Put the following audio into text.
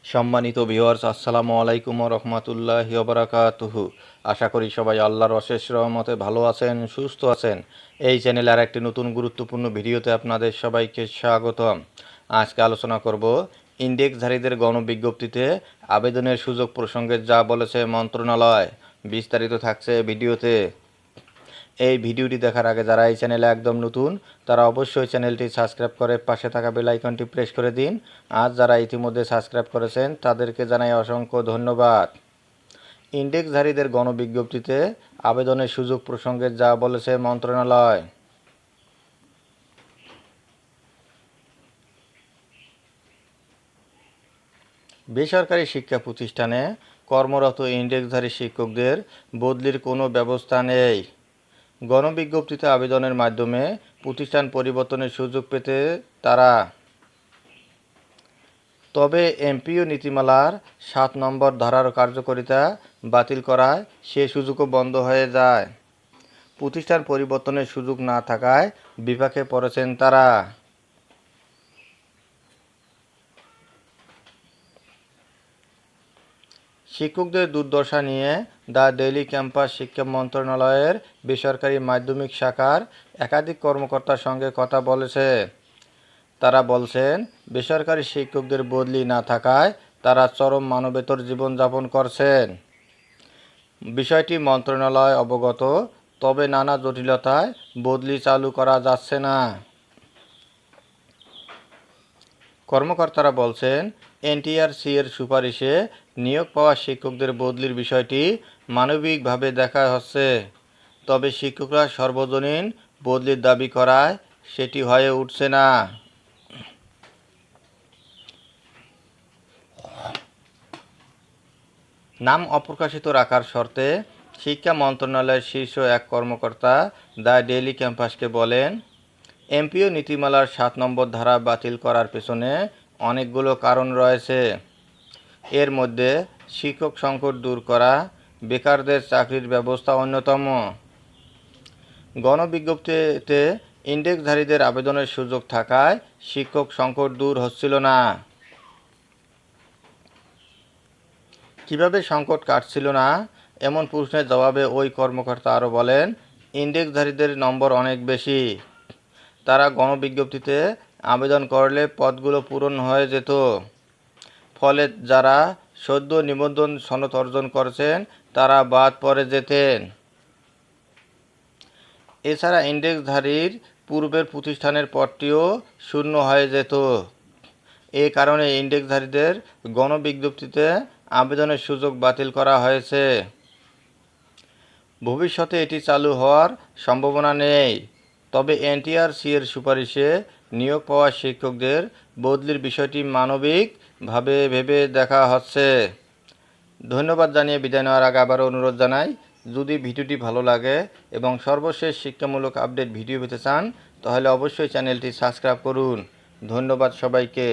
সম্মানিত ভিউয়ার্স, আসসালামু আলাইকুম ওয়া রাহমাতুল্লাহি ওয়া বারাকাতুহু। আশা করি সবাই আল্লাহর অশেষ রহমতে ভালো আছেন, সুস্থ আছেন। এই চ্যানেলে আর একটি নতুন গুরুত্বপূর্ণ ভিডিওতে আপনাদের সবাইকে স্বাগতম। আজকে আলোচনা করব ইনডেক্সধারীদের গণবিজ্ঞপ্তিতে আবেদনের সুযোগ প্রসঙ্গে যা বলেছে মন্ত্রণালয়। বিস্তারিত থাকছে ভিডিওতে। এই ভিডিওটি দেখার আগে যারা এই চ্যানেলে একদম নতুন তারা অবশ্যই চ্যানেলটি সাবস্ক্রাইব করে পাশে থাকা বেল আইকনটি প্রেস করে দিন। আর যারা ইতিমধ্যে সাবস্ক্রাইব করেছেন তাদেরকে জানাই অসংখ্য ধন্যবাদ। ইনডেক্সধারীদের গণবিজ্ঞপ্তিতে আবেদনের সুযোগ প্রসঙ্গে যা বলেছে মন্ত্রণালয়। বেসরকারি শিক্ষা প্রতিষ্ঠানে কর্মরত ইনডেক্সধারী শিক্ষকদের বদলির কোনো ব্যবস্থা নেই। গণবিজ্ঞপ্তিতে আবেদনের মাধ্যমে প্রতিষ্ঠান পরিবর্তনের সুযোগ পেতে তারা তবে এমপিও নীতিমালার ৭ নম্বর ধারার কার্যকারিতা বাতিল করায় সে সুযোগও বন্ধ হয়ে যায়। প্রতিষ্ঠান পরিবর্তনের সুযোগ না থাকায় বিপাকে পড়েছেন তারা। শিক্ষকদের দুর্দশা নিয়ে দ্য ডেইলি ক্যাম্পাস শিক্ষা মন্ত্রণালয়ের বেসরকারি মাধ্যমিক শাখার একাধিক কর্মকর্তার সঙ্গে কথা বলেছে। তারা বলছেন, বেসরকারি শিক্ষকদের বদলি না থাকায় তারা চরম মানবেতর জীবনযাপন করছেন। বিষয়টি মন্ত্রণালয় অবগত, তবে নানা জটিলতায় বদলি চালু করা যাচ্ছে না। কর্মকর্তারা বলছেন, এনটিআরসি এর সুপারিশে নিয়োগ পাওয়া শিক্ষকদের বদলির বিষয়টি মানবিকভাবে দেখা হচ্ছে, তবে শিক্ষকরা সর্বজনীন বদলির দাবি করায় সেটি হয়ে উঠছে না। নাম অপ্রকাশিত রাখার শর্তে শিক্ষা মন্ত্রণালয়ের শীর্ষ এক কর্মকর্তা দ্য ডেইলি ক্যাম্পাসকে বলেন, এমপিও নীতিমালার ৭ নম্বর ধারা বাতিল করার পেছনে অনেকগুলো কারণ রয়েছে। এর মধ্যে শিক্ষক সংকট দূর করা, বেকারদের চাকরির ব্যবস্থা অন্যতম। গণবিজ্ঞপ্তিতে ইনডেক্সধারীদের আবেদনের সুযোগ থাকায় শিক্ষক সংকট দূর হচ্ছিল না। কিভাবে সংকট কাটছিল না এমন প্রশ্নের জবাবে ওই কর্মকর্তা আরও বলেন, ইনডেক্সধারীদের নম্বর অনেক বেশি। তারা গণবিজ্ঞপ্তিতে আবেদন করলে পদগুলো পূরণ হয়ে যেত। ফলে যারা সদ্য নিবন্ধন সনদ অর্জন করেছেন তারা বাদ পড়ে যেতেন। এছাড়া ইনডেক্সধারীর পূর্বের প্রতিষ্ঠানের পদটিও শূন্য হয়ে যেত। এ কারণে ইনডেক্সধারীদের গণবিজ্ঞপ্তিতে আবেদনের সুযোগ বাতিল করা হয়েছে। ভবিষ্যতে এটি চালু হওয়ার সম্ভাবনা নেই, তবে এনটিআরসি এর সুপারিশে নিয়োগ পাওয়া শিক্ষকদের বদলির বিষয়টি মানবিকভাবে ভেবে দেখা হচ্ছে। ধন্যবাদ জানিয়ে বিদায় নেওয়ার আগে আবারও অনুরোধ জানাই, যদি ভিডিওটি ভালো লাগে এবং সর্বশেষ শিক্ষামূলক আপডেট ভিডিও পেতে চান তাহলে অবশ্যই চ্যানেলটি সাবস্ক্রাইব করুন। ধন্যবাদ সবাইকে।